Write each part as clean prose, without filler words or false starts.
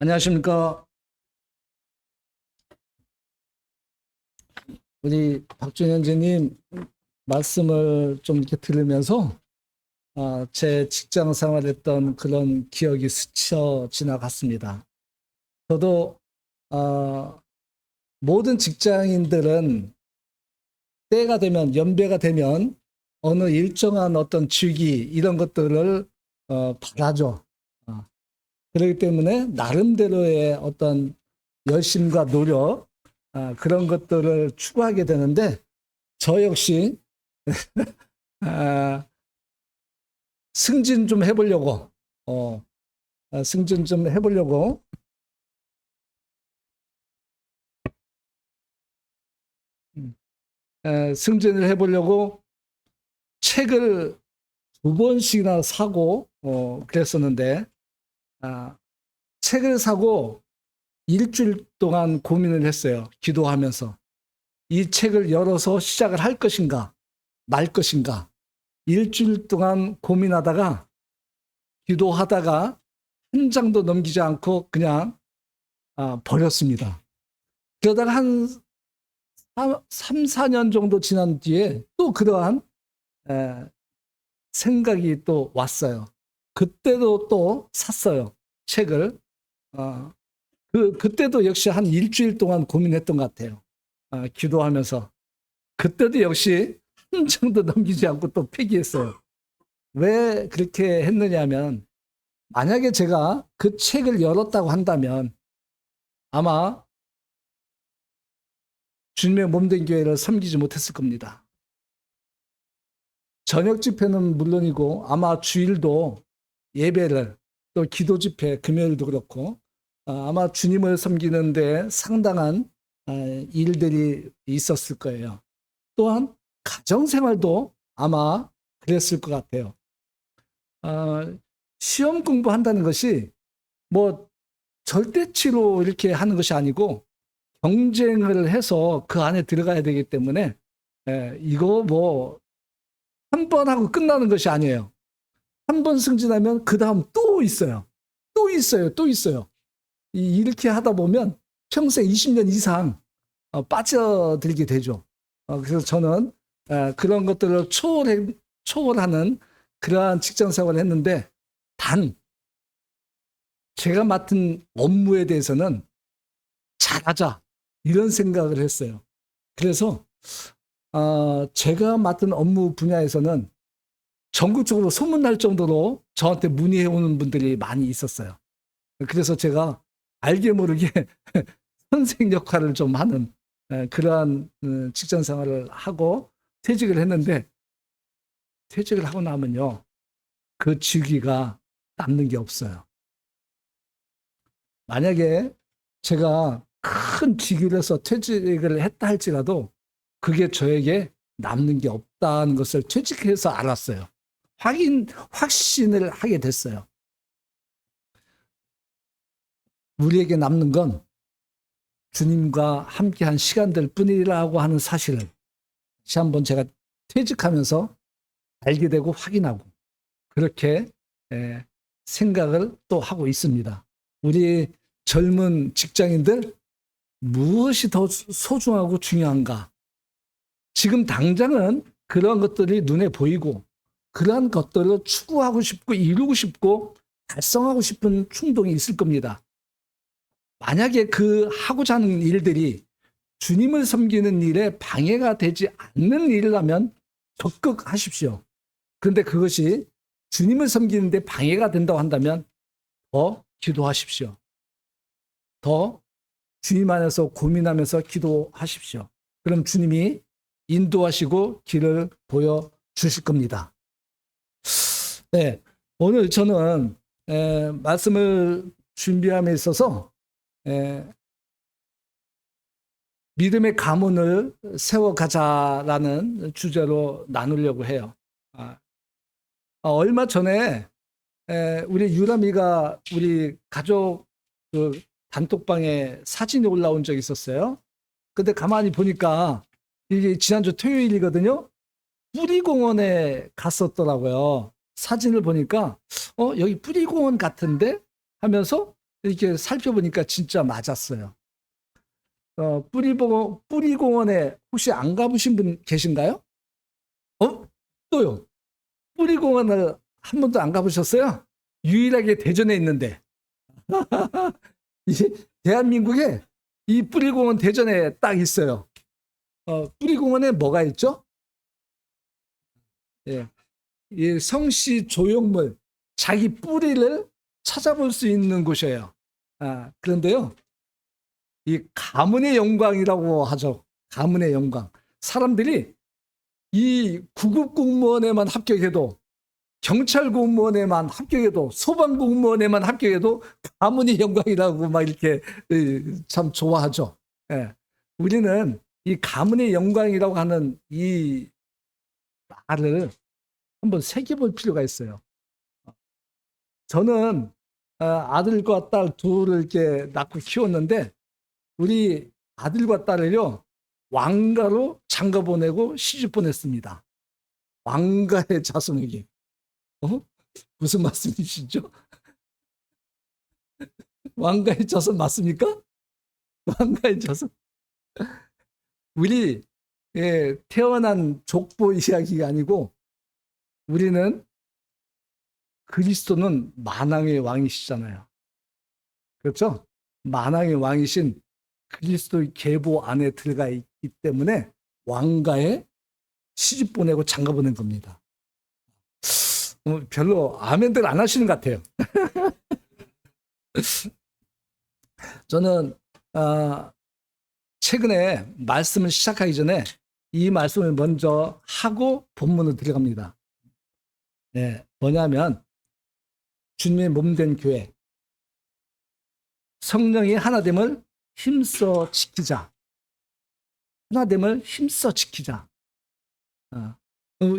안녕하십니까. 우리 박준현재님 말씀을 좀 이렇게 들으면서 제 직장 생활했던 그런 기억이 스쳐 지나갔습니다. 저도 모든 직장인들은 때가 되면, 연배가 되면 어느 일정한 어떤 주기 이런 것들을 바라죠. 어, 그렇기 때문에 나름대로의 어떤 열심과 노력, 그런 것들을 추구하게 되는데, 저 역시 아, 승진 좀 해보려고, 어, 승진 좀 해보려고, 음, 승진을 해보려고 책을 두 번씩이나 사고, 그랬었는데, 아, 책을 사고 일주일 동안 고민을 했어요. 기도하면서. 이 책을 열어서 시작을 할 것인가, 말 것인가. 일주일 동안 고민하다가, 기도하다가 한 장도 넘기지 않고 그냥 버렸습니다. 그러다가 한 3, 4년 정도 지난 뒤에 또 그러한 에, 생각이 또 왔어요. 그때도 또 샀어요. 책을. 어, 그때도 역시 한 일주일 동안 고민했던 것 같아요. 기도하면서. 그때도 역시 한 장도 넘기지 않고 또 폐기했어요. 왜 그렇게 했느냐면, 만약에 제가 그 책을 열었다고 한다면 아마 주님의 몸된 교회를 섬기지 못했을 겁니다. 저녁 집회는 물론이고 아마 주일도 예배를, 또 기도 집회 금요일도 그렇고 아마 주님을 섬기는데 상당한 일들이 있었을 거예요. 또한 가정 생활도 아마 그랬을 것 같아요. 시험 공부한다는 것이 뭐 절대치로 이렇게 하는 것이 아니고 경쟁을 해서 그 안에 들어가야 되기 때문에 이거 뭐 한 번 하고 끝나는 것이 아니에요. 한 번 승진하면 그 다음 또 있어요. 또 있어요. 또 있어요. 이렇게 하다 보면 평생 20년 이상 빠져들게 되죠. 그래서 저는 그런 것들을 초월하는 그러한 직장 생활을 했는데, 단 제가 맡은 업무에 대해서는 잘하자 이런 생각을 했어요. 그래서 제가 맡은 업무 분야에서는 전국적으로 소문날 정도로 저한테 문의해 오는 분들이 많이 있었어요. 그래서 제가 알게 모르게 선생 역할을 좀 하는 그러한 직장 생활을 하고 퇴직을 했는데, 퇴직을 하고 나면요, 그 직위가 남는 게 없어요. 만약에 제가 큰 직위를 해서 퇴직을 했다 할지라도 그게 저에게 남는 게 없다는 것을 퇴직해서 알았어요. 확신을 하게 됐어요. 우리에게 남는 건 주님과 함께한 시간들 뿐이라고 하는 사실을 다시 한번 제가 퇴직하면서 알게 되고 확인하고, 그렇게 생각을 또 하고 있습니다. 우리 젊은 직장인들, 무엇이 더 소중하고 중요한가? 지금 당장은 그런 것들이 눈에 보이고 그러한 것들을 추구하고 싶고 이루고 싶고 달성하고 싶은 충동이 있을 겁니다. 만약에 그 하고자 하는 일들이 주님을 섬기는 일에 방해가 되지 않는 일이라면 적극 하십시오. 그런데 그것이 주님을 섬기는데 방해가 된다고 한다면 더 기도하십시오. 더 주님 안에서 고민하면서 기도하십시오. 그럼 주님이 인도하시고 길을 보여주실 겁니다. 네, 오늘 저는 말씀을 준비함에 있어서 믿음의 가문을 세워가자라는 주제로 나누려고 해요. 얼마 전에 우리 유람이가 우리 가족 그 단톡방에 사진이 올라온 적이 있었어요. 근데 가만히 보니까 이게 지난주 토요일이거든요. 뿌리공원에 갔었더라고요. 사진을 보니까 여기 뿌리공원 같은데 하면서 이렇게 살펴보니까 진짜 맞았어요. 뿌리공원에 혹시 안 가보신 분 계신가요? 또요. 뿌리공원을 한 번도 안 가보셨어요? 유일하게 대전에 있는데. 이 대한민국에 이 뿌리공원 대전에 딱 있어요. 뿌리공원에 뭐가 있죠? 예. 이 성씨 조형물, 자기 뿌리를 찾아볼 수 있는 곳이에요. 그런데요, 이 가문의 영광이라고 하죠. 가문의 영광. 사람들이 이 구급 공무원에만 합격해도, 경찰 공무원에만 합격해도, 소방 공무원에만 합격해도 가문의 영광이라고 막 이렇게 참 좋아하죠. 예. 우리는 이 가문의 영광이라고 하는 이 말을 한번 새겨볼 필요가 있어요. 저는 아들과 딸 둘을 이렇게 낳고 키웠는데, 우리 아들과 딸을요, 왕가로 장가 보내고 시집 보냈습니다. 왕가의 자손에게. 무슨 말씀이시죠? 왕가의 자손 맞습니까? 왕가의 자손. 우리 태어난 족보 이야기가 아니고, 우리는 그리스도는 만왕의 왕이시잖아요. 그렇죠? 만왕의 왕이신 그리스도의 계보 안에 들어가 있기 때문에 왕가에 시집 보내고 장가 보낸 겁니다. 별로 아멘들 안 하시는 것 같아요. 저는 최근에 말씀을 시작하기 전에 이 말씀을 먼저 하고 본문으로 들어갑니다. 네, 뭐냐면 주님의 몸된 교회, 성령의 하나됨을 힘써 지키자. 하나됨을 힘써 지키자.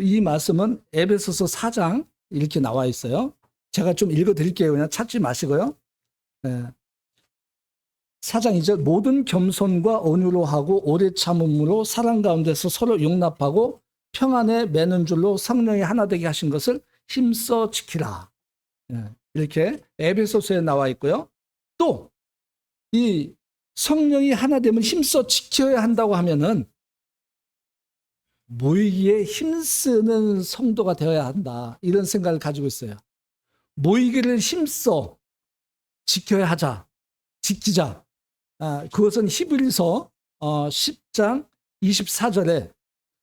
이 말씀은 에베소서 4장 이렇게 나와 있어요. 제가 좀 읽어드릴게요. 그냥 찾지 마시고요. 4장 2절, 모든 겸손과 온유로 하고 오래 참음으로 사랑 가운데서 서로 용납하고 평안에 매는 줄로 성령이 하나 되게 하신 것을 힘써 지키라. 이렇게 에베소서에 나와 있고요. 또 이 성령이 하나됨을 힘써 지켜야 한다고 하면은 모이기에 힘쓰는 성도가 되어야 한다, 이런 생각을 가지고 있어요. 모이기를 힘써 지켜야 하자, 지키자. 그것은 히브리서 10장 24절에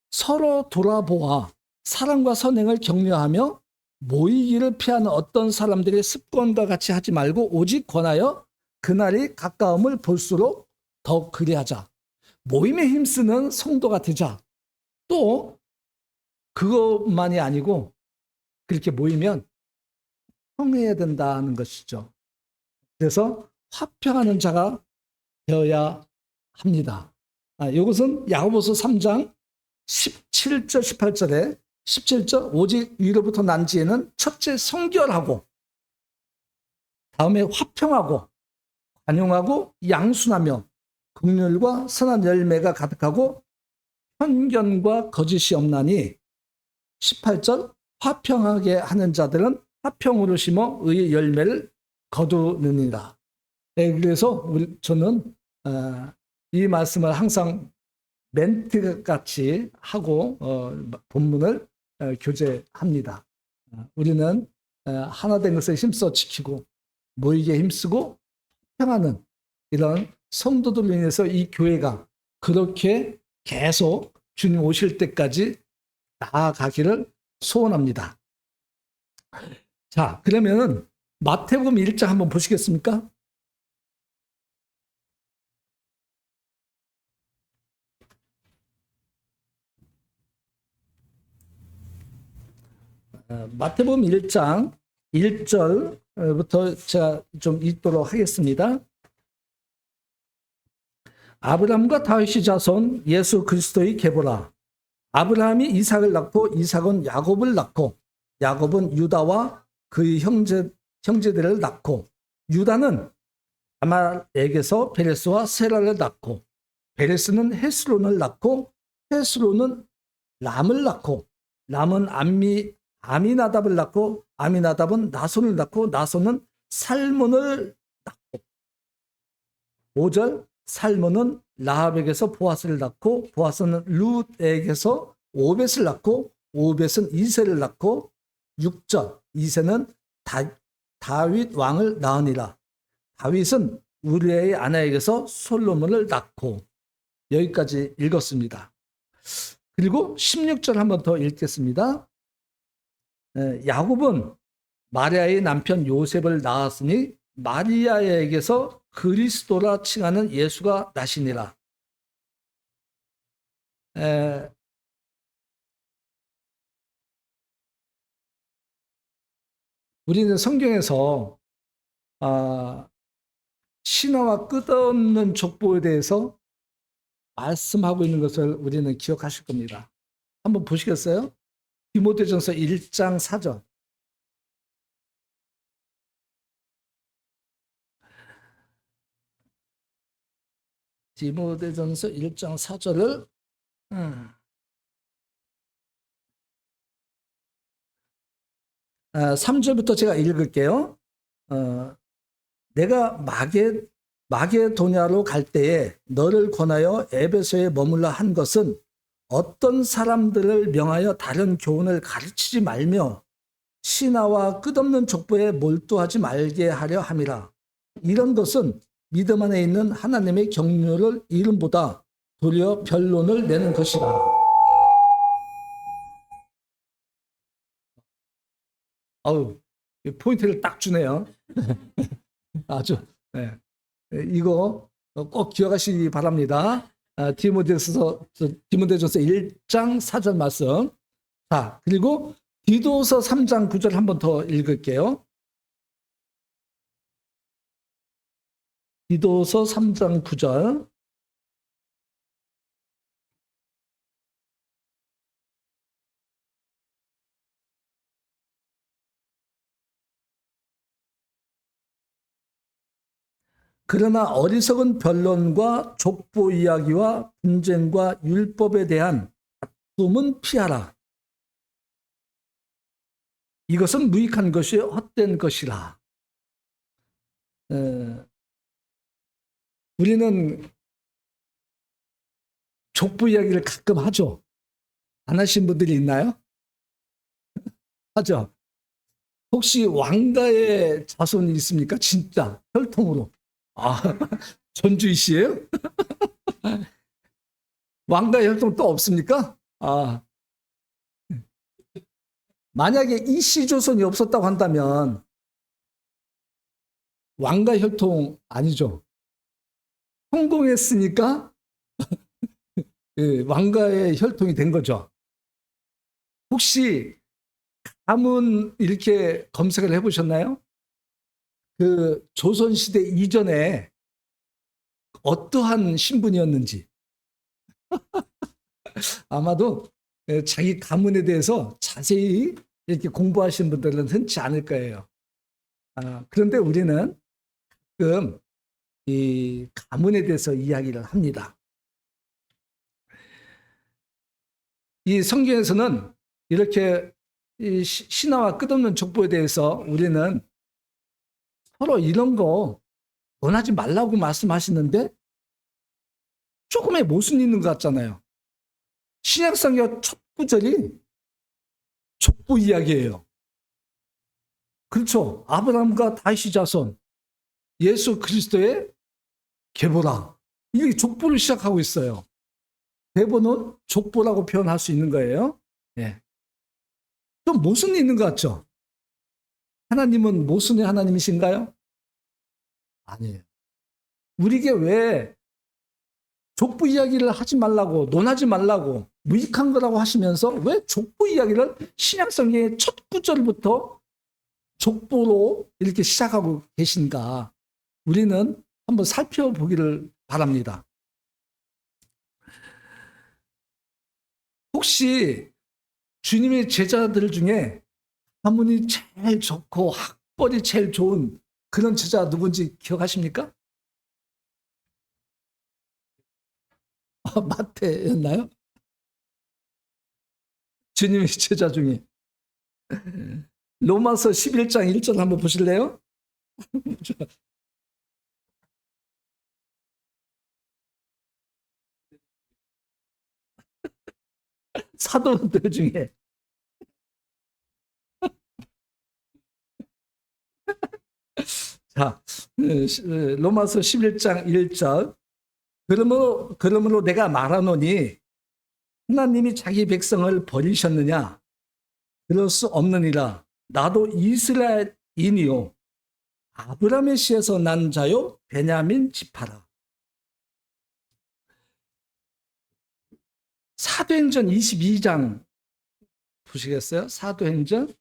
서로 돌아보아 사랑과 선행을 격려하며 모이기를 피하는 어떤 사람들의 습관과 같이 하지 말고 오직 권하여 그날이 가까움을 볼수록 더 그리하자. 모임에 힘쓰는 성도가 되자. 또 그것만이 아니고 그렇게 모이면 화평해야 된다는 것이죠. 그래서 화평하는 자가 되어야 합니다. 이것은 야고보서 3장 17절 18절에 17절, 오직 위로부터 난 지혜는 첫째 성결하고, 다음에 화평하고 관용하고 양순하며 긍휼과 선한 열매가 가득하고 편견과 거짓이 없나니, 18절, 화평하게 하는 자들은 화평으로 심어 의의 열매를 거두느니라. 그래서 저는 이 말씀을 항상 멘트 같이 하고 본문을 교제합니다. 우리는 하나 된 것을 힘써 지키고 모이게 힘쓰고 평하는 이런 성도들로 인해서 이 교회가 그렇게 계속 주님 오실 때까지 나아가기를 소원합니다. 자, 그러면 마태복음 1장 한번 보시겠습니까? 마태복음 1장 1절부터 제가 좀 읽도록 하겠습니다. 아브라함과 다윗의 자손 예수 그리스도의 계보라. 아브라함이 이삭을 낳고 이삭은 야곱을 낳고 야곱은 유다와 그의 형제들을 낳고 유다는 다말에게서 베레스와 세라를 낳고 베레스는 헤스론을 낳고 헤스론은 람을 낳고 람은 아미나답을 낳고 아미나답은 나손을 낳고 나손은 살몬을 낳고 5절 살몬은 라합에게서 보아스를 낳고 보아스는 룻에게서 오벳을 낳고 오벳은 이새를 낳고 6절 이새는 다윗 왕을 낳으니라. 다윗은 우리아의 아내에게서 솔로몬을 낳고 여기까지 읽었습니다. 그리고 16절 한번 더 읽겠습니다. 야곱은 마리아의 남편 요셉을 낳았으니 마리아에게서 그리스도라 칭하는 예수가 나시니라. 우리는 성경에서 신화와 끝없는 족보에 대해서 말씀하고 있는 것을 우리는 기억하실 겁니다. 한번 보시겠어요? 디모데전서 1장 4절. 디모데전서 1장 4절을 3절부터 제가 읽을게요. 내가 마게도냐로 갈 때에 너를 권하여 에베소에 머물러 한 것은 어떤 사람들을 명하여 다른 교훈을 가르치지 말며 신화와 끝없는 족보에 몰두하지 말게 하려 함이라. 이런 것은 믿음 안에 있는 하나님의 경륜을 이름보다 도리어 변론을 내는 것이라. 아우, 포인트를 딱 주네요. 아주, 네. 이거 꼭 기억하시기 바랍니다. 디모데전서 1장 4절 말씀. 자, 그리고 디도서 3장 9절 한 번 더 읽을게요. 디도서 3장 9절. 그러나 어리석은 변론과 족보 이야기와 분쟁과 율법에 대한 다툼은 피하라. 이것은 무익한 것이 헛된 것이라. 우리는 족보 이야기를 가끔 하죠. 안 하신 분들이 있나요? 하죠. 혹시 왕가의 자손이 있습니까? 진짜 혈통으로. 전주희 씨예요? 왕가의 혈통 또 없습니까? 만약에 이씨 조선이 없었다고 한다면 왕가 혈통 아니죠. 성공했으니까 왕가의 혈통이 된 거죠. 혹시 가문 이렇게 검색을 해보셨나요? 그 조선시대 이전에 어떠한 신분이었는지 아마도 자기 가문에 대해서 자세히 이렇게 공부하신 분들은 흔치 않을 거예요. 그런데 우리는 가끔 이 가문에 대해서 이야기를 합니다. 이 성경에서는 이렇게 이 신화와 끝없는 족보에 대해서 우리는 서로 이런 거 원하지 말라고 말씀하시는데 조금의 모순이 있는 것 같잖아요. 신약성경 첫 구절이 족보 이야기예요. 그렇죠. 아브라함과 다윗의 자손, 예수 그리스도의 계보라. 이게 족보를 시작하고 있어요. 계보는 족보라고 표현할 수 있는 거예요. 예. 좀 모순이 있는 것 같죠? 하나님은 모순의 하나님이신가요? 아니에요. 우리에게 왜 족보 이야기를 하지 말라고, 논하지 말라고, 무익한 거라고 하시면서 왜 족보 이야기를 신약성경의 첫 구절부터 족보로 이렇게 시작하고 계신가? 우리는 한번 살펴보기를 바랍니다. 혹시 주님의 제자들 중에 가문이 제일 좋고 학벌이 제일 좋은 그런 제자 누군지 기억하십니까? 마태였나요? 주님의 제자 중에. 로마서 11장 1절 한번 보실래요? 사도들 중에 자, 로마서 11장 1절. 그러므로 내가 말하노니 하나님이 자기 백성을 버리셨느냐? 그럴 수 없느니라. 나도 이스라엘인이요 아브라함의 씨에서 난 자요 베냐민 지파라. 사도행전 22장 보시겠어요? 사도행전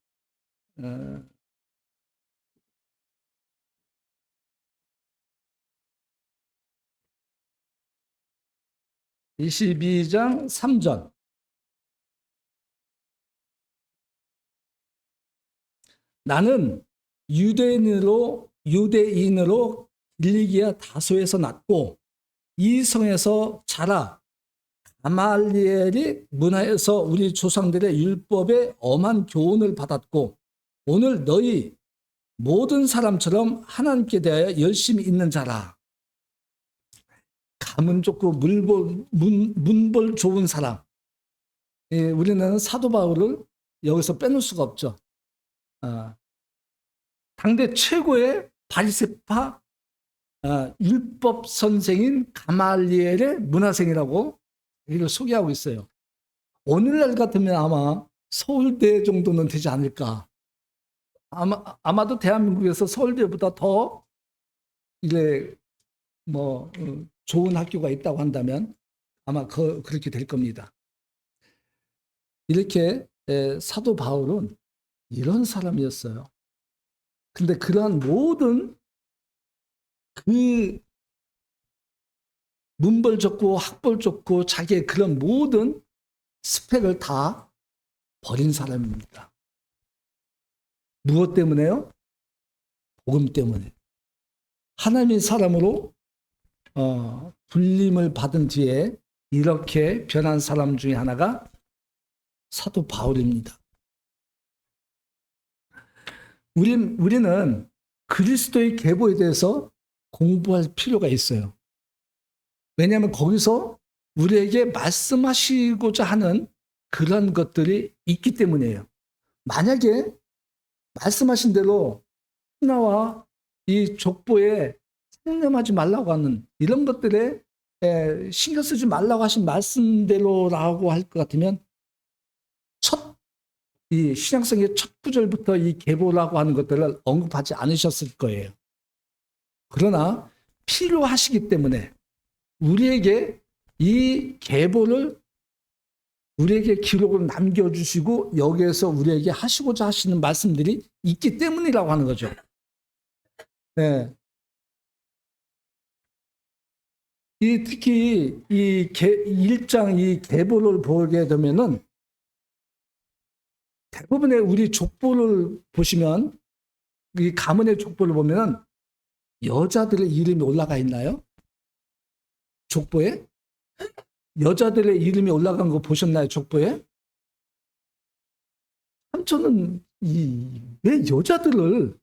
22장 3절. 나는 유대인으로 길리기아 다소에서 났고 이 성에서 자라 가말리엘이 문화에서 우리 조상들의 율법에 엄한 교훈을 받았고 오늘 너희 모든 사람처럼 하나님께 대하여 열심히 있는 자라. 가문 좋고 문벌 좋은 사람. 예, 우리는 사도 바울을 여기서 빼놓을 수가 없죠. 당대 최고의 바리새파 율법 선생인 가말리엘의 문화생이라고 이걸 소개하고 있어요. 오늘날 같으면 아마 서울대 정도는 되지 않을까. 아마도 대한민국에서 서울대보다 더 이제 뭐 좋은 학교가 있다고 한다면 아마 그렇게 될 겁니다. 이렇게 사도 바울은 이런 사람이었어요. 근데 그러한 모든 그 문벌 좋고 학벌 좋고 자기의 그런 모든 스펙을 다 버린 사람입니다. 무엇 때문에요? 복음 때문에. 하나님의 사람으로 불림을 받은 뒤에 이렇게 변한 사람 중에 하나가 사도 바울입니다. 우리는 그리스도의 계보에 대해서 공부할 필요가 있어요. 왜냐하면 거기서 우리에게 말씀하시고자 하는 그런 것들이 있기 때문이에요. 만약에 말씀하신 대로 신화와 이 족보에 상념하지 말라고 하는 이런 것들에 신경 쓰지 말라고 하신 말씀대로라고 할 것 같으면 이 신약성의 첫 구절부터 이 계보라고 하는 것들을 언급하지 않으셨을 거예요. 그러나 필요하시기 때문에 우리에게 이 계보를 우리에게 기록으로 남겨주시고 여기에서 우리에게 하시고자 하시는 말씀들이 있기 때문이라고 하는 거죠. 네. 특히 이 1장 이 계보를 보게 되면은 대부분의 우리 족보를 보시면 이 가문의 족보를 보면 여자들의 이름이 올라가 있나요? 족보에? 여자들의 이름이 올라간 거 보셨나요? 족보에? 저는 왜 여자들을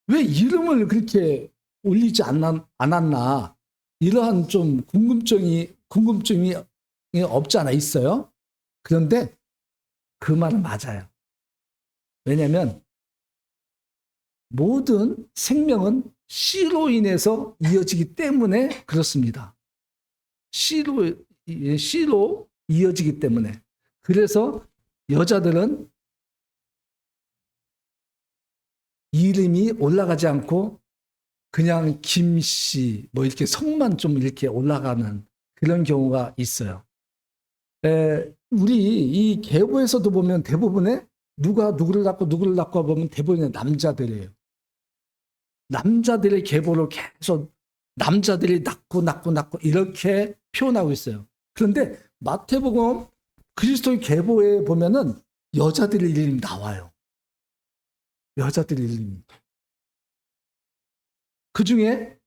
왜 이름을 그렇게 올리지 않았나 이러한 좀 궁금증이 없지 않아 있어요. 그런데 그 말은 맞아요. 왜냐하면 모든 생명은 씨로 인해서 이어지기 때문에 그렇습니다. 씨로 이어지기 때문에. 그래서 여자들은 이름이 올라가지 않고 그냥 김씨 뭐 이렇게 성만 좀 이렇게 올라가는 그런 경우가 있어요. 우리 이 계보에서도 보면 대부분의 누가 누구를 낳고 보면 대부분의 남자들이에요. 남자들의 계보를 계속 남자들이 낳고 이렇게 표현하고 있어요. 그런데 마태복음 그리스도의 계보에 보면은 여자들의 이름이 나와요. 여자들의 이름이. 그 중에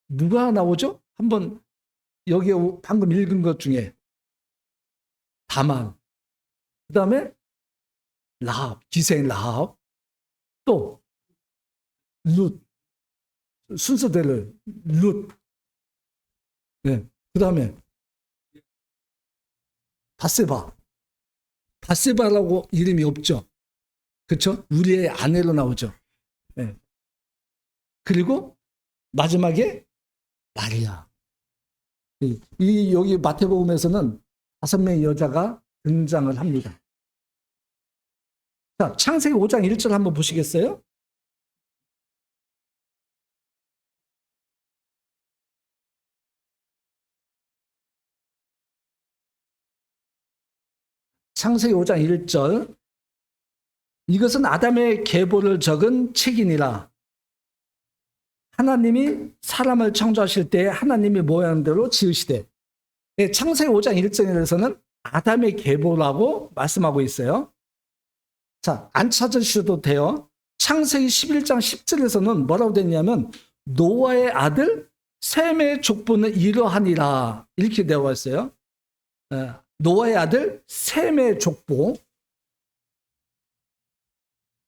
누가 나오죠? 한번 여기에 방금 읽은 것 중에 다만, 그 다음에 라합, 기생 라합, 또 룻, 순서대로 룻, 네. 그 다음에 밧세바. 밧세바라고 이름이 없죠. 그렇죠? 우리의 아내로 나오죠. 네. 그리고 마지막에 마리아. 여기 마태복음에서는 5명의 여자가 등장을 합니다. 자, 창세기 5장 1절 한번 보시겠어요? 창세기 5장 1절. 이것은 아담의 계보를 적은 책이니라. 하나님이 사람을 창조하실 때 하나님의 모양대로 지으시되. 창세기 5장 1절에서는 아담의 계보라고 말씀하고 있어요. 자, 안 찾으셔도 돼요. 창세기 11장 10절에서는 뭐라고 됐냐면 노아의 아들 셈의 족보는 이러하니라 이렇게 되어 있어요. 노아의 아들 셈의 족보.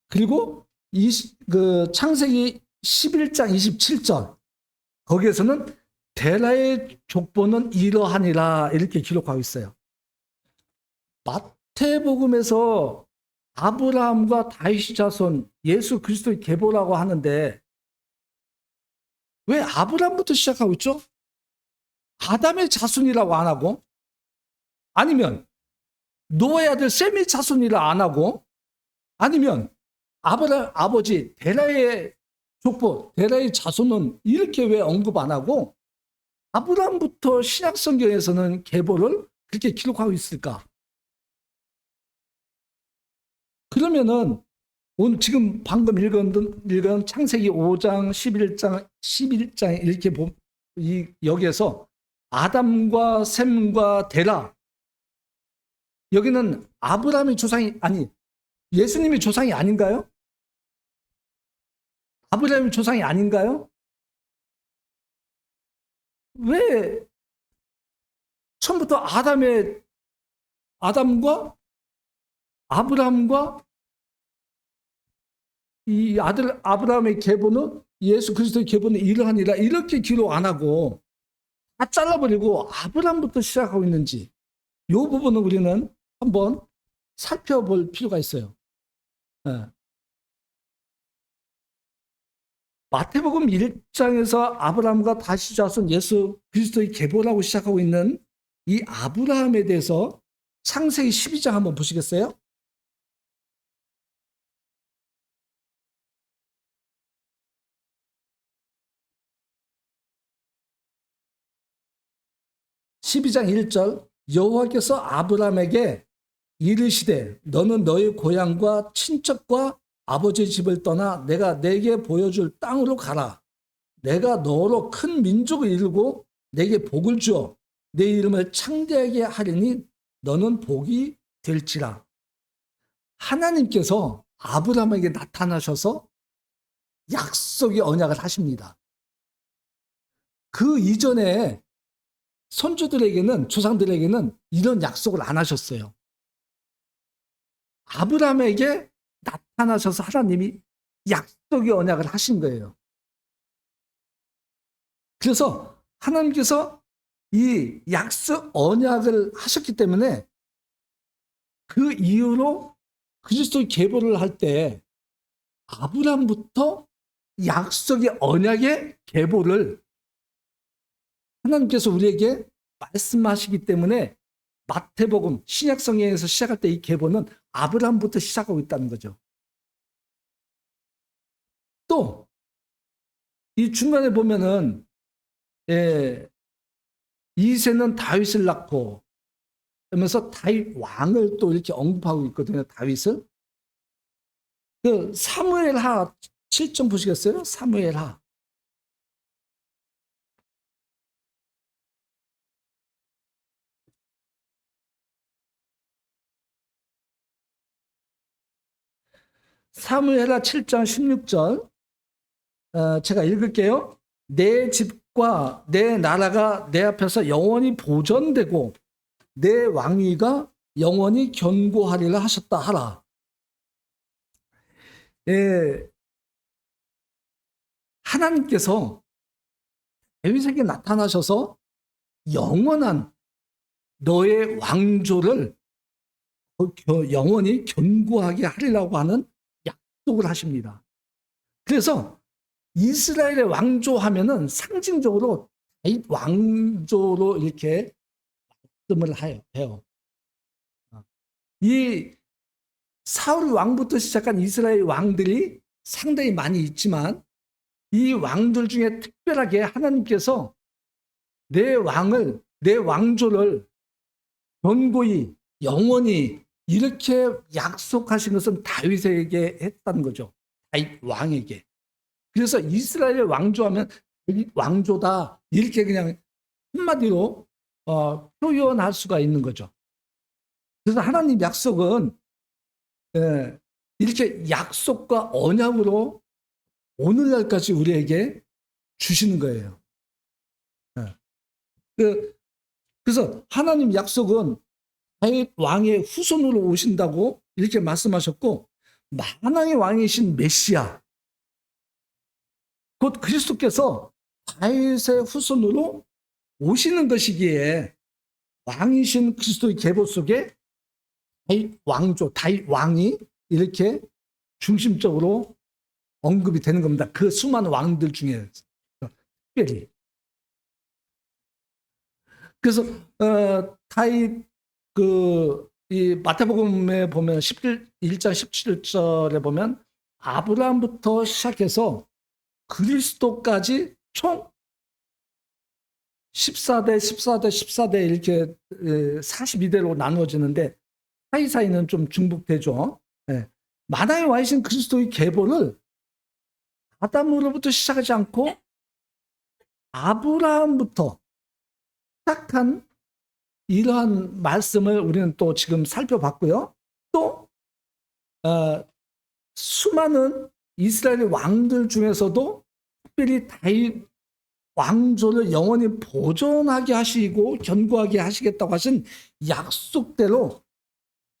그리고 창세기 11장 27절 거기에서는 데라의 족보는 이러하니라 이렇게 기록하고 있어요. 마태복음에서 아브라함과 다윗의 자손 예수 그리스도의 계보라고 하는데 왜 아브라함부터 시작하고 있죠? 아담의 자손이라고 안 하고, 아니면 노아의 아들 셈의 자손이라 안 하고, 아니면 아버지 데라의 족보, 데라의 자손은 이렇게 왜 언급 안 하고 아브라함부터 신약 성경에서는 계보를 그렇게 기록하고 있을까? 그러면은 오늘 지금 방금 읽은 창세기 5장, 11장 이렇게 여기에서 아담과 셈과 데라, 여기는 아브라함의 조상이 예수님의 조상이 아닌가요? 아브라함의 조상이 아닌가요? 왜 처음부터 아담과 아브라함과 이 아들 아브라함의 계보는 예수 그리스도의 계보는 이러하니라 이렇게 기록 안 하고 다 잘라버리고 아브라함부터 시작하고 있는지, 이 부분은 우리는 한번 살펴볼 필요가 있어요. 네. 마태복음 1장에서 아브라함과 다시 자손 예수 그리스도의 계보라고 시작하고 있는 이 아브라함에 대해서 창세기 12장 한번 보시겠어요? (12장 1절) 여호와께서 아브라함에게 이르시되 너는 너의 고향과 친척과 아버지의 집을 떠나 내가 내게 보여줄 땅으로 가라. 내가 너로 큰 민족을 이루고 내게 복을 주어 내 이름을 창대하게 하리니 너는 복이 될지라. 하나님께서 아브라함에게 나타나셔서 약속의 언약을 하십니다. 그 이전에 선조들에게는, 조상들에게는 이런 약속을 안 하셨어요. 아브라함에게 나타나셔서 하나님이 약속의 언약을 하신 거예요. 그래서 하나님께서 이 약속 언약을 하셨기 때문에 그 이후로 그리스도의 계보를 할 때 아브라함부터 약속의 언약의 계보를 하나님께서 우리에게 말씀하시기 때문에 마태복음 신약성경에서 시작할 때 이 계보는 아브라함부터 시작하고 있다는 거죠. 또 이 중간에 보면은 이새는 다윗을 낳고 하면서 다윗 왕을 또 이렇게 언급하고 있거든요. 다윗을. 그 사무엘하 7장 보시겠어요? 사무엘하. 사무엘하 7장 16절 제가 읽을게요. 내 집과 내 나라가 내 앞에서 영원히 보존되고 내 왕위가 영원히 견고하리라 하셨다 하라. 하나님께서 다윗에게 나타나셔서 영원한 너의 왕조를 영원히 견고하게 하리라고 하는 약속을 하십니다. 그래서 이스라엘의 왕조 하면은 상징적으로 다윗 왕조로 이렇게 말씀을 해요. 이 사울 왕부터 시작한 이스라엘 왕들이 상당히 많이 있지만 이 왕들 중에 특별하게 하나님께서 내 왕조를 견고히 영원히 이렇게 약속하신 것은 다윗에게 했다는 거죠. 다윗 왕에게. 그래서 이스라엘 왕조하면 다윗 왕조다 이렇게 그냥 한마디로 표현할 수가 있는 거죠. 그래서 하나님 약속은 이렇게 약속과 언약으로 오늘날까지 우리에게 주시는 거예요. 그래서 하나님 약속은 다윗 왕의 후손으로 오신다고 이렇게 말씀하셨고 만왕의 왕이신 메시아 곧 그리스도께서 다윗의 후손으로 오시는 것이기에 왕이신 그리스도의 계보 속에 다윗 왕조, 다윗 왕이 이렇게 중심적으로 언급이 되는 겁니다. 그 수많은 왕들 중에 특별히. 그래서 다윗 이 마태복음에 보면 1장 17절에 보면 아브라함부터 시작해서 그리스도까지 총 14대 이렇게 42대로 나누어지는데 사이사이는 좀 중복되죠. 만왕의 왕이신 그리스도의 계보를 아담으로부터 시작하지 않고 아브라함부터 시작한 이러한 말씀을 우리는 또 지금 살펴봤고요. 또 수많은 이스라엘 왕들 중에서도 특별히 다윗 왕조를 영원히 보존하게 하시고 견고하게 하시겠다고 하신 약속대로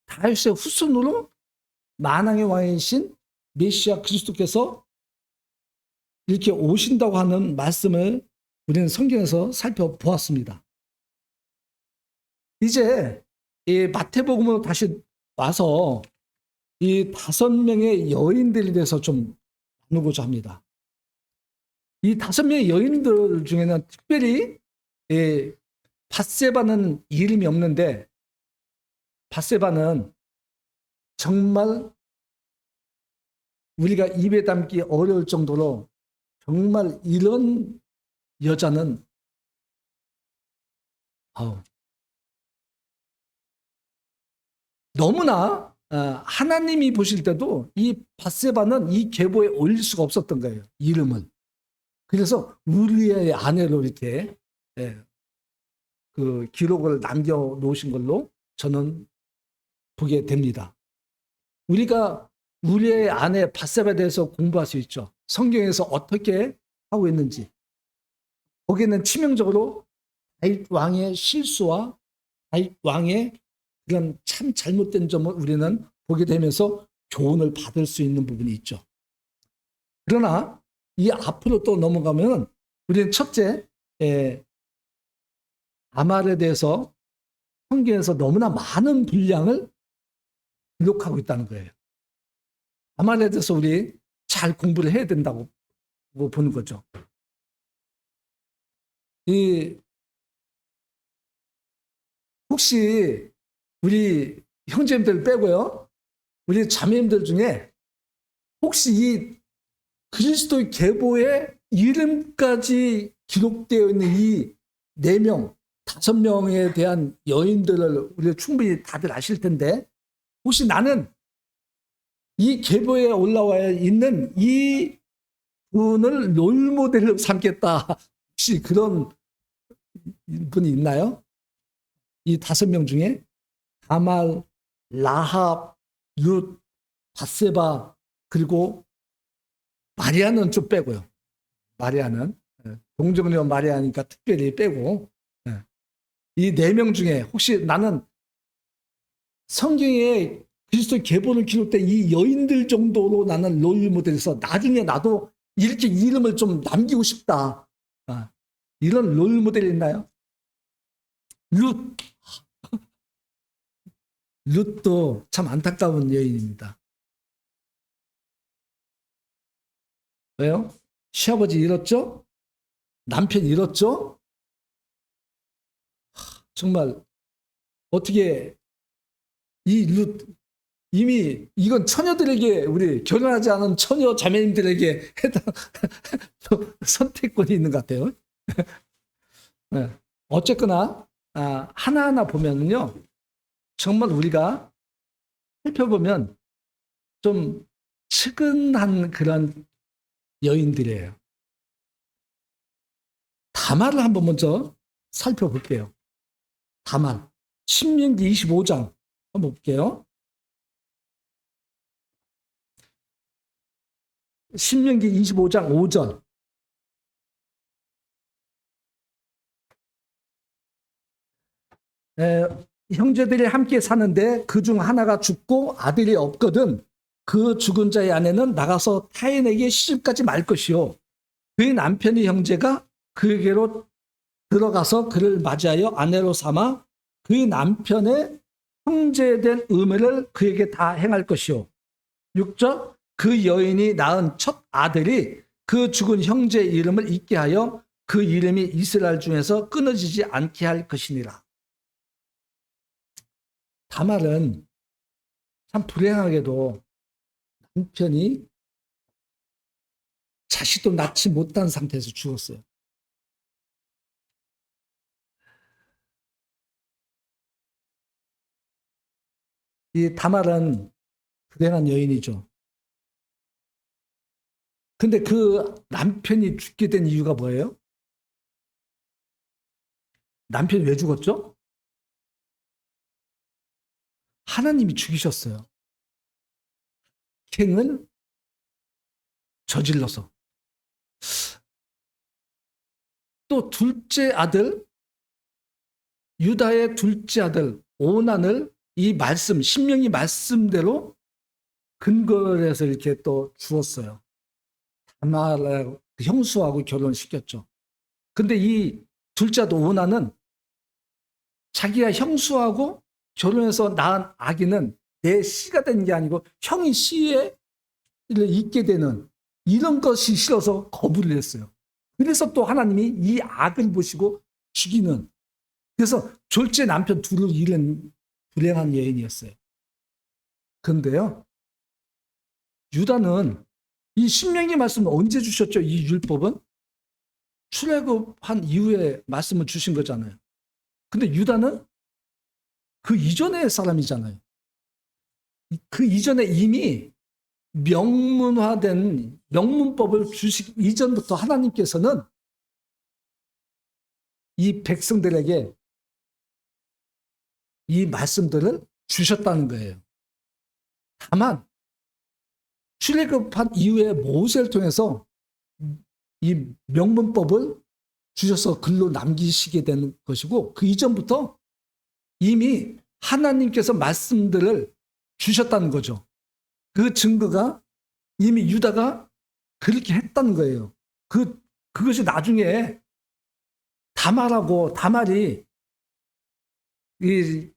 다윗의 후손으로 만왕의 왕이신 메시아 그리스도께서 이렇게 오신다고 하는 말씀을 우리는 성경에서 살펴보았습니다. 이제 이 마태복음으로 다시 와서 이 5명의 여인들에 대해서 좀 나누고자 합니다. 이 5명의 여인들 중에는 특별히 밧세바는 이름이 없는데 밧세바는 정말 우리가 입에 담기 어려울 정도로 정말 이런 여자는 너무나 하나님이 보실 때도 이 밧세바는 이 계보에 올릴 수가 없었던 거예요. 이름을. 그래서 우리의 아내로 이렇게 그 기록을 남겨놓으신 걸로 저는 보게 됩니다. 우리가 우리의 아내 밧세바에 대해서 공부할 수 있죠. 성경에서 어떻게 하고 있는지. 거기에는 치명적으로 다윗 왕의 실수와 다윗 왕의 그런 참 잘못된 점을 우리는 보게 되면서 교훈을 받을 수 있는 부분이 있죠. 그러나 이 앞으로 또 넘어가면 우리는 첫째 다말에 대해서 성경에서 너무나 많은 분량을 기록하고 있다는 거예요. 다말에 대해서 우리 잘 공부를 해야 된다고 보는 거죠. 혹시 우리 형제님들 빼고요, 우리 자매님들 중에 혹시 이 그리스도의 계보에 이름까지 기록되어 있는 이 4명, 5명에 대한 여인들을 우리가 충분히 다들 아실 텐데 혹시 나는 이 계보에 올라와 있는 이 분을 롤모델로 삼겠다. 혹시 그런 분이 있나요? 이 5명 중에 다말, 라합, 룻, 밧세바 그리고 마리아는 좀 빼고요. 마리아는 동정녀 마리아니까 특별히 빼고 이 4명 중에 혹시 나는 성경에 그리스도의 계보를 기록된 이 여인들 정도로 나는 롤모델에서 나중에 나도 이렇게 이름을 좀 남기고 싶다. 이런 롤모델이 있나요? 룻. 룻도 참 안타까운 여인입니다. 왜요? 시아버지 잃었죠? 남편 잃었죠? 정말 어떻게 이 룻, 이미 이건 처녀들에게, 우리 결혼하지 않은 처녀 자매님들에게 해당 선택권이 있는 것 같아요. 네. 어쨌거나 하나하나 보면요, 정말 우리가 살펴보면 좀 측은한 그런 여인들이에요. 다말을 한번 먼저 살펴볼게요. 다말. 신명기 25장 한번 볼게요. 신명기 25장 5절. 형제들이 함께 사는데 그중 하나가 죽고 아들이 없거든 그 죽은 자의 아내는 나가서 타인에게 시집가지 말 것이요. 그의 남편의 형제가 그에게로 들어가서 그를 맞이하여 아내로 삼아 그의 남편의 형제된 의무를 그에게 다 행할 것이요. 6절. 그 여인이 낳은 첫 아들이 그 죽은 형제의 이름을 잊게 하여 그 이름이 이스라엘 중에서 끊어지지 않게 할 것이니라. 다말은 참 불행하게도 남편이 자식도 낳지 못한 상태에서 죽었어요. 이 다말은 불행한 여인이죠. 근데 그 남편이 죽게 된 이유가 뭐예요? 남편이 왜 죽었죠? 하나님이 죽이셨어요. 행을 저질러서. 또 둘째 아들, 유다의 둘째 아들 오난을 이 말씀, 신명기 말씀대로 근거를 해서 이렇게 또 주었어요. 다말하고 형수하고 결혼시켰죠. 근데 이 둘째 아들 오난은 자기가 형수하고 결혼해서 낳은 아기는 내 씨가 된 게 아니고 형이 씨에 있게 되는 이런 것이 싫어서 거부를 했어요. 그래서 또 하나님이 이 악을 보시고 죽이는, 그래서 졸제 남편 둘을 잃은 불행한 여인이었어요. 그런데요, 유다는 이 신명기 말씀을 언제 주셨죠? 이 율법은 출애굽한 이후에 말씀을 주신 거잖아요. 근데 유다는 그 이전의 사람이잖아요. 그 이전에 이미 명문화된 명문법을 주시기 이전부터 하나님께서는 이 백성들에게 이 말씀들을 주셨다는 거예요. 다만 출애굽한 이후에 모세를 통해서 이 명문법을 주셔서 글로 남기시게 되는 것이고, 그 이전부터 이미 하나님께서 말씀들을 주셨다는 거죠. 그 증거가 이미 유다가 그렇게 했다는 거예요. 그것이 나중에 다말이 이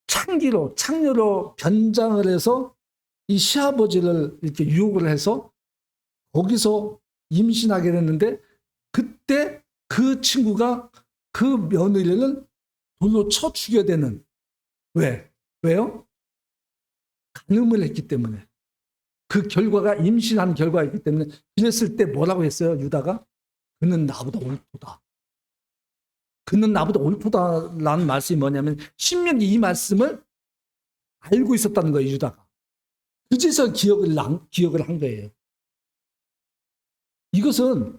창녀로 변장을 해서 이 시아버지를 이렇게 유혹을 해서 거기서 임신하게 됐는데, 그때 그 친구가 그 며느리를 돌로 쳐 죽여야 되는, 왜요? 간음을 했기 때문에. 그 결과가 임신한 결과였기 때문에. 그랬을 때 뭐라고 했어요, 유다가? 그는 나보다 옳도다. 그는 나보다 옳도다라는 말씀이 뭐냐면 신명기 이 말씀을 알고 있었다는 거예요, 유다가. 그제서 기억을 한 거예요. 이것은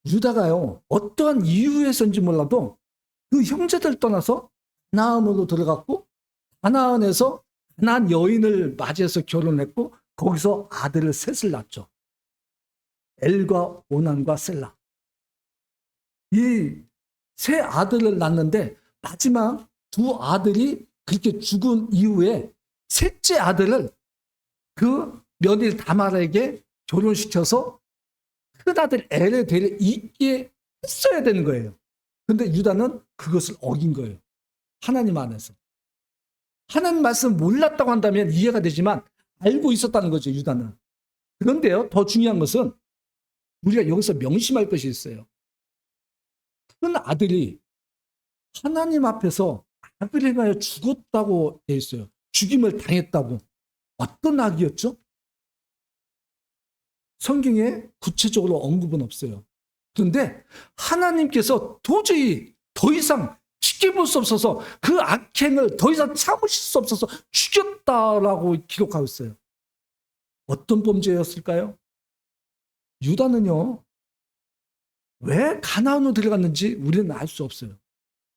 유다가요, 어떠한 이유에서인지 몰라도 그 형제들 떠나서 가나안으로 들어갔고, 가나안에서 가나안 여인을 맞이해서 결혼했고, 거기서 아들을 셋을 낳죠. 엘과 오난과 셀라. 이 세 아들을 낳는데 마지막 두 아들이 그렇게 죽은 이후에 셋째 아들을 그 며느리 다말에게 결혼시켜서 큰아들 엘의 대를 잇게 했어야 되는 거예요. 근데 유다는 그것을 어긴 거예요. 하나님 안에서. 하나님 말씀 몰랐다고 한다면 이해가 되지만 알고 있었다는 거죠, 유다는. 그런데요, 더 중요한 것은 우리가 여기서 명심할 것이 있어요. 큰 아들이 하나님 앞에서 악을 행하여 죽었다고 되어 있어요. 죽임을 당했다고. 어떤 악이었죠? 성경에 구체적으로 언급은 없어요. 그런데 하나님께서 도저히 더 이상 지켜볼 수 없어서 그 악행을 더 이상 참으실 수 없어서 죽였다라고 기록하고 있어요. 어떤 범죄였을까요? 유다는요, 왜 가나안으로 들어갔는지 우리는 알 수 없어요.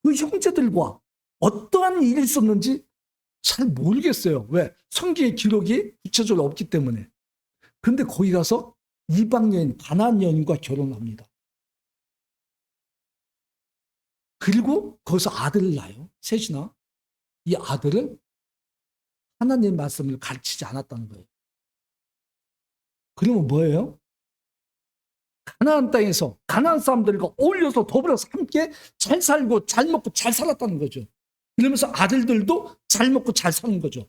그 형제들과 어떠한 일이 있었는지 잘 모르겠어요. 왜? 성경의 기록이 구체적으로 없기 때문에. 근데 거기 가서 이방 여인, 가나안 여인과 결혼합니다. 그리고 거기서 아들을 낳아요. 셋이나. 이 아들은 하나님의 말씀을 가르치지 않았다는 거예요. 그러면 뭐예요? 가나안 땅에서 가나안 사람들과 어울려서 더불어서 함께 잘 살고 잘 먹고 잘 살았다는 거죠. 그러면서 아들들도 잘 먹고 잘 사는 거죠.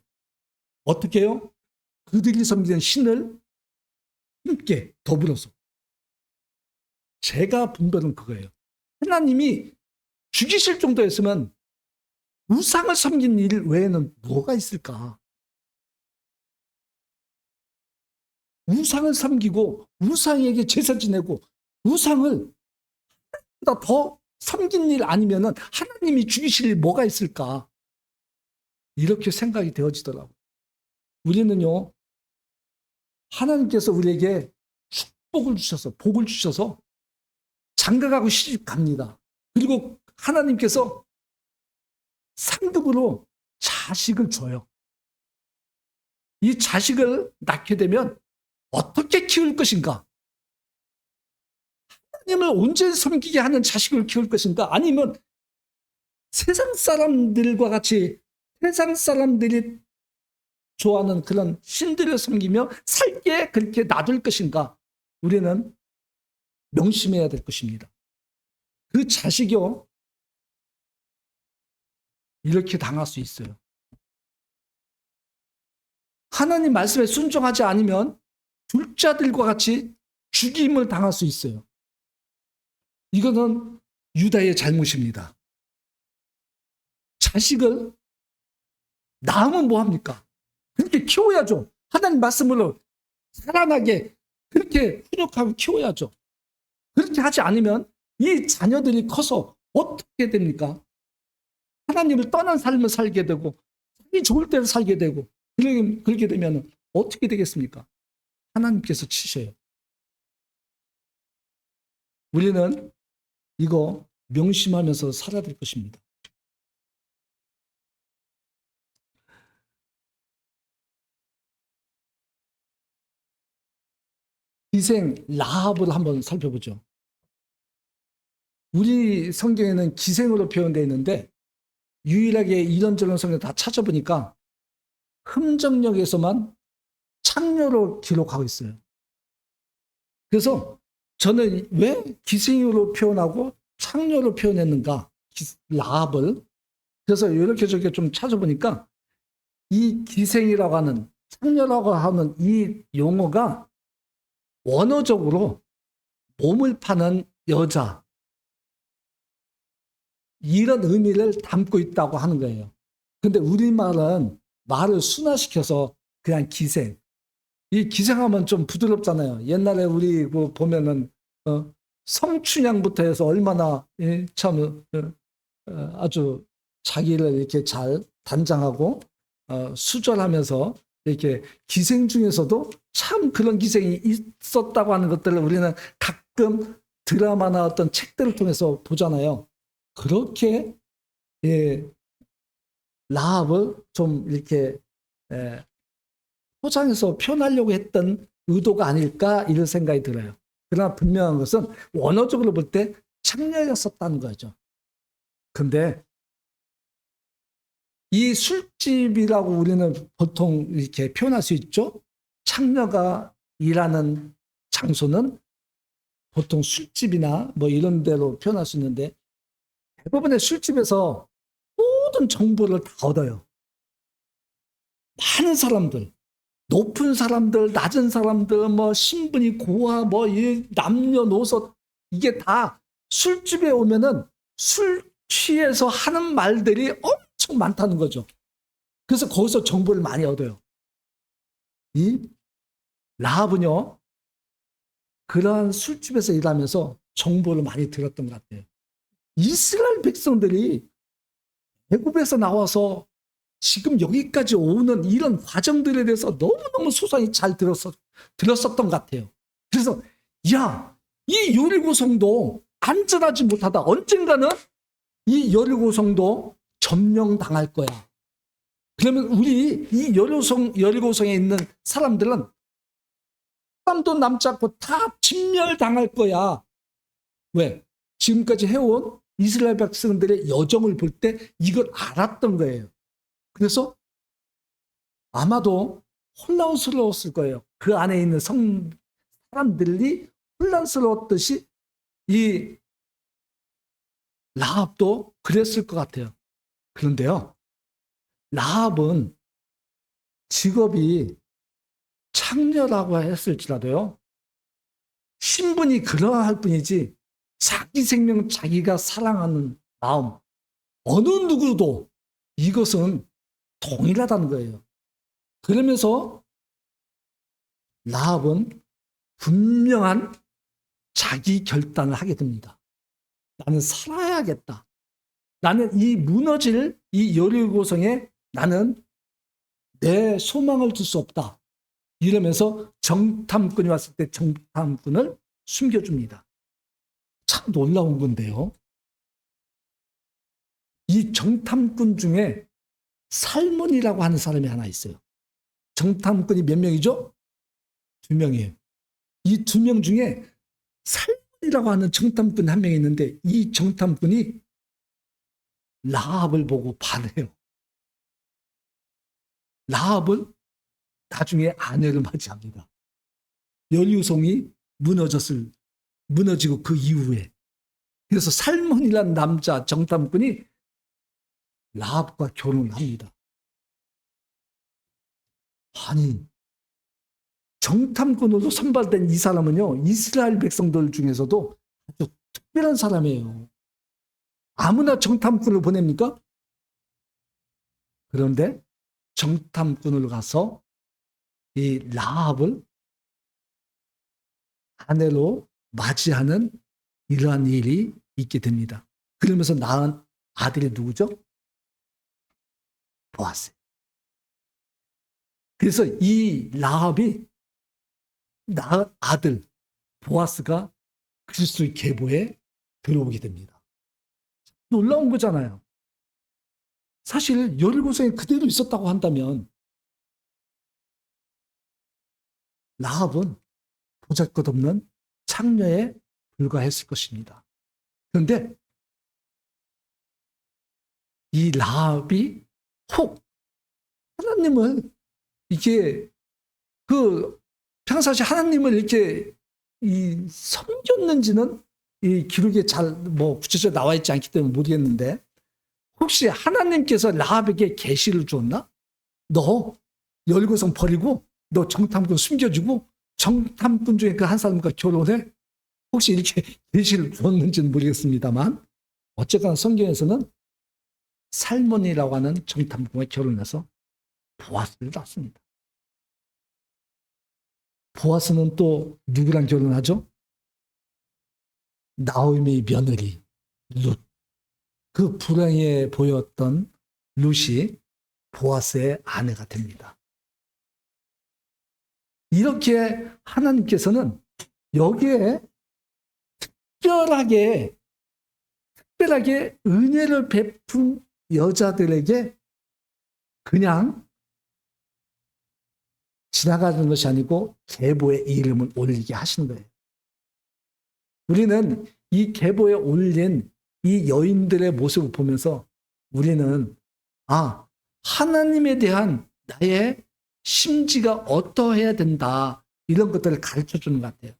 어떻게 해요? 그들이 섬기는 신을 함께 더불어서. 제가 분별은 그거예요. 하나님이 죽이실 정도였으면 우상을 섬긴 일 외에는 뭐가 있을까? 우상을 섬기고 우상에게 제사 지내고 우상을 더 섬긴 일 아니면은 하나님이 죽이실 일 뭐가 있을까? 이렇게 생각이 되어지더라고요. 우리는요, 하나님께서 우리에게 축복을 주셔서 복을 주셔서 장가가고 시집 갑니다. 그리고 하나님께서 상급으로 자식을 줘요. 이 자식을 낳게 되면 어떻게 키울 것인가? 하나님을 온전히 섬기게 하는 자식을 키울 것인가? 아니면 세상 사람들과 같이 세상 사람들이 좋아하는 그런 신들을 섬기며 살게 그렇게 놔둘 것인가? 우리는 명심해야 될 것입니다. 그 자식이요, 이렇게 당할 수 있어요. 하나님 말씀에 순종하지 않으면 불자들과 같이 죽임을 당할 수 있어요. 이거는 유다의 잘못입니다. 자식을 낳으면 뭐합니까? 그렇게 키워야죠. 하나님 말씀으로 사랑하게 그렇게 훈육하고 키워야죠. 그렇게 하지 않으면 이 자녀들이 커서 어떻게 됩니까? 하나님을 떠난 삶을 살게 되고 이 좋을 때를 살게 되고 그렇게 되면 어떻게 되겠습니까? 하나님께서 치셔요. 우리는 이거 명심하면서 살아야 될 것입니다. 기생 라합을 한번 살펴보죠. 우리 성경에는 기생으로 표현되어 있는데 유일하게 이런저런 성경 다 찾아보니까 흠정역에서만 창녀로 기록하고 있어요. 그래서 저는 왜 기생으로 표현하고 창녀로 표현했는가? 라합을. 그래서 이렇게 저렇게 좀 찾아보니까 이 기생이라고 하는 창녀라고 하는 이 용어가 원어적으로 몸을 파는 여자 이런 의미를 담고 있다고 하는 거예요. 근데 우리말은 말을 순화시켜서 그냥 기생. 이 기생하면 좀 부드럽잖아요. 옛날에 우리 보면은 성춘향부터 해서 얼마나 참 아주 자기를 이렇게 잘 단장하고 수절하면서 이렇게 기생 중에서도 참 그런 기생이 있었다고 하는 것들을 우리는 가끔 드라마나 어떤 책들을 통해서 보잖아요. 그렇게 라합을 좀 이렇게 포장해서 표현하려고 했던 의도가 아닐까 이런 생각이 들어요. 그러나 분명한 것은 원어적으로 볼 때 창녀였었다는 거죠. 근데 이 술집이라고 우리는 보통 이렇게 표현할 수 있죠. 창녀가 일하는 장소는 보통 술집이나 뭐 이런 데로 표현할 수 있는데 대부분의 술집에서 모든 정보를 다 얻어요. 많은 사람들, 높은 사람들, 낮은 사람들, 뭐 신분이 고하, 뭐 남녀노소, 이게 다 술집에 오면은 술 취해서 하는 말들이 엄청 많다는 거죠. 그래서 거기서 정보를 많이 얻어요. 이 라합은요, 그러한 술집에서 일하면서 정보를 많이 들었던 것 같아요. 이스라엘 백성들이 애굽에서 나와서 지금 여기까지 오는 이런 과정들에 대해서 너무너무 소상히 잘 들었었던 것 같아요. 그래서 야, 이 여리고 성도 안전하지 못하다. 언젠가는 이 여리고 성도 점령당할 거야. 그러면 우리 이 여리고성에 있는 사람들은 사람도 남지 않고 다 진멸당할 거야. 왜? 지금까지 해온 이스라엘 백성들의 여정을 볼 때 이걸 알았던 거예요. 그래서 아마도 혼란스러웠을 거예요. 그 안에 있는 사람들이 혼란스러웠듯이 이 라합도 그랬을 것 같아요. 그런데요, 라합은 직업이 창녀라고 했을지라도요, 신분이 그러할 뿐이지 자기 생명 자기가 사랑하는 마음 어느 누구도 이것은 동일하다는 거예요. 그러면서 라합은 분명한 자기 결단을 하게 됩니다. 나는 살아야겠다. 나는 이 무너질 이 여리고성에 나는 내 소망을 둘 수 없다. 이러면서 정탐꾼이 왔을 때 정탐꾼을 숨겨줍니다. 참 놀라운 건데요. 이 정탐꾼 중에 살몬이라고 하는 사람이 하나 있어요. 정탐꾼이 몇 명이죠? 2명이에요. 이 2명 중에 살몬이라고 하는 정탐꾼 한 명이 있는데 이 정탐꾼이 라합을 보고 반해요. 라합은 나중에 아내를 맞이합니다. 여리고성이 무너지고 그 이후에. 그래서 살몬이라는 남자 정탐꾼이 라합과 결혼을 합니다. 아니, 정탐꾼으로 선발된 이 사람은요, 이스라엘 백성들 중에서도 아주 특별한 사람이에요. 아무나 정탐꾼을 보냅니까? 그런데 정탐꾼을 가서 이 라합을 아내로 맞이하는 이러한 일이 있게 됩니다. 그러면서 낳은 아들이 누구죠? 보아스. 그래서 이 라합이 낳은 아들 보아스가 그리스도의 계보에 들어오게 됩니다. 놀라운 거잖아요. 사실 여리고성에 그대로 있었다고 한다면 라합은 보잘것없는 창녀에 불과했을 것입니다. 그런데 이 라합이 혹 하나님을 이게 평상시 하나님을 이렇게 섬겼는지는 이 기록에 잘 구체적으로 나와 있지 않기 때문에 모르겠는데 혹시 하나님께서 라합에게 계시를 줬나? 너 여리고성 버리고 너 정탐꾼 숨겨주고 정탐꾼 중에 그 한 사람과 결혼해? 혹시 이렇게 계시를 줬는지는 모르겠습니다만 어쨌거나 성경에서는 살몬이라고 하는 정탐꾼과 결혼해서 보아스를 낳습니다. 보아스는 또 누구랑 결혼하죠? 나오미의 며느리 룻. 그 불행해 보였던 룻이 보아스의 아내가 됩니다. 이렇게 하나님께서는 여기에 특별하게 은혜를 베푼 여자들에게 그냥 지나가는 것이 아니고 계보의 이름을 올리게 하시는 거예요. 우리는 이 계보에 올린 이 여인들의 모습을 보면서 우리는 하나님에 대한 나의 심지가 어떠해야 된다 이런 것들을 가르쳐주는 것 같아요.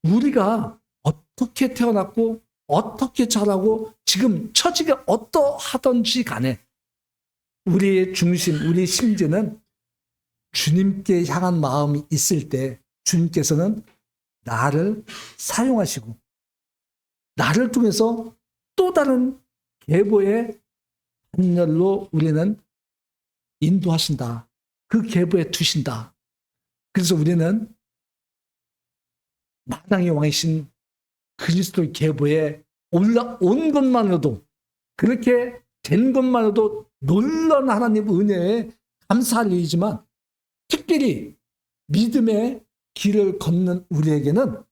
우리가 어떻게 태어났고 어떻게 자라고 지금 처지가 어떠하든지 간에 우리의 중심, 우리의 심지는 주님께 향한 마음이 있을 때 주님께서는 나를 사용하시고 나를 통해서 또 다른 계보의 반열로 우리는 인도하신다. 그 계보에 두신다. 그래서 우리는 만왕의 왕이신 그리스도의 계보에 올라온 것만으로도, 그렇게 된 것만으로도 놀라운 하나님 은혜에 감사할 일이지만, 특별히 믿음의 길을 걷는 우리에게는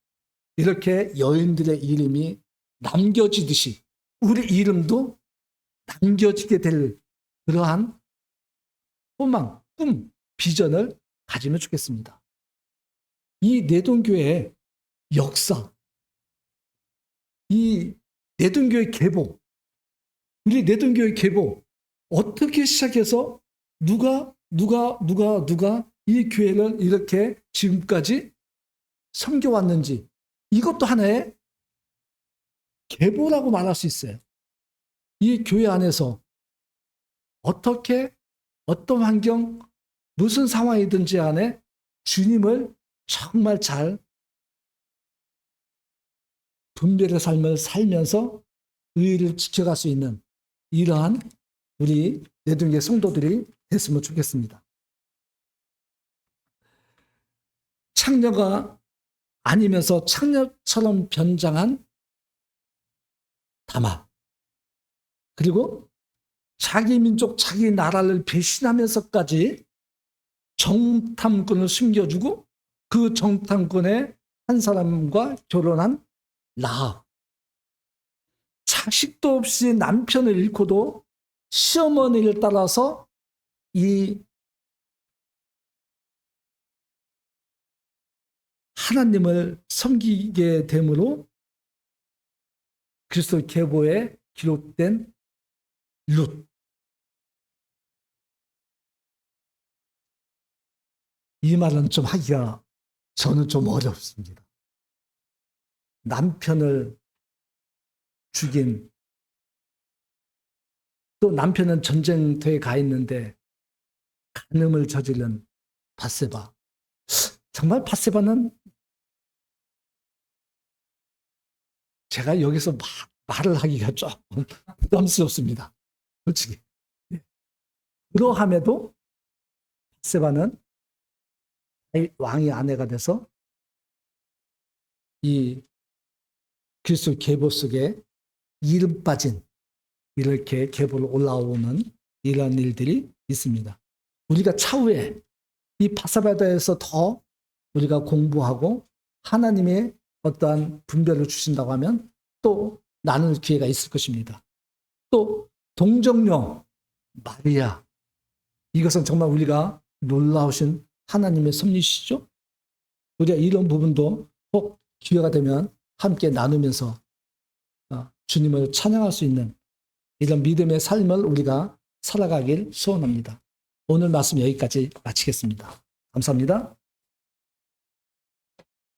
이렇게 여인들의 이름이 남겨지듯이 우리 이름도 남겨지게 될 그러한 소망, 꿈, 비전을 가지면 좋겠습니다. 이 내돈교회의 역사, 이 내돈교회 계보, 우리 내돈교회 계보 어떻게 시작해서 누가 이 교회를 이렇게 지금까지 섬겨왔는지, 이것도 하나의 계보라고 말할 수 있어요. 이 교회 안에서 어떻게, 어떤 환경, 무슨 상황이든지 간에 주님을 정말 잘 분별의 삶을 살면서 의의를 지켜갈 수 있는 이러한 우리 내돈교회 성도들이 됐으면 좋겠습니다. 창녀가 아니면서 창녀처럼 변장한 다마, 그리고 자기 민족, 자기 나라를 배신하면서까지 정탐꾼을 숨겨주고 그 정탐꾼의 한 사람과 결혼한 라합, 자식도 없이 남편을 잃고도 시어머니를 따라서 이 하나님을 섬기게 되므로 그리스도 계보에 기록된 룻, 이 말은 좀 하기가 저는 좀 어렵습니다. 남편을 죽인, 또 남편은 전쟁터에 가 있는데 간음을 저지른 밧세바. 정말 밧세바는 제가 여기서 말을 하기가 조금 부담스럽습니다. 솔직히. 그러함에도 밧세바는 왕의 아내가 돼서 이 그리스도 계보 속에 이름 빠진, 이렇게 계보로 올라오는 이런 일들이 있습니다. 우리가 차후에 이 밧세바에서 더 우리가 공부하고 하나님의 어떠한 분별을 주신다고 하면 또 나눌 기회가 있을 것입니다. 또 동정녀 마리아, 이것은 정말 우리가 놀라우신 하나님의 섭리시죠. 우리가 이런 부분도 꼭 기회가 되면 함께 나누면서 주님을 찬양할 수 있는 이런 믿음의 삶을 우리가 살아가길 소원합니다. 오늘 말씀 여기까지 마치겠습니다. 감사합니다.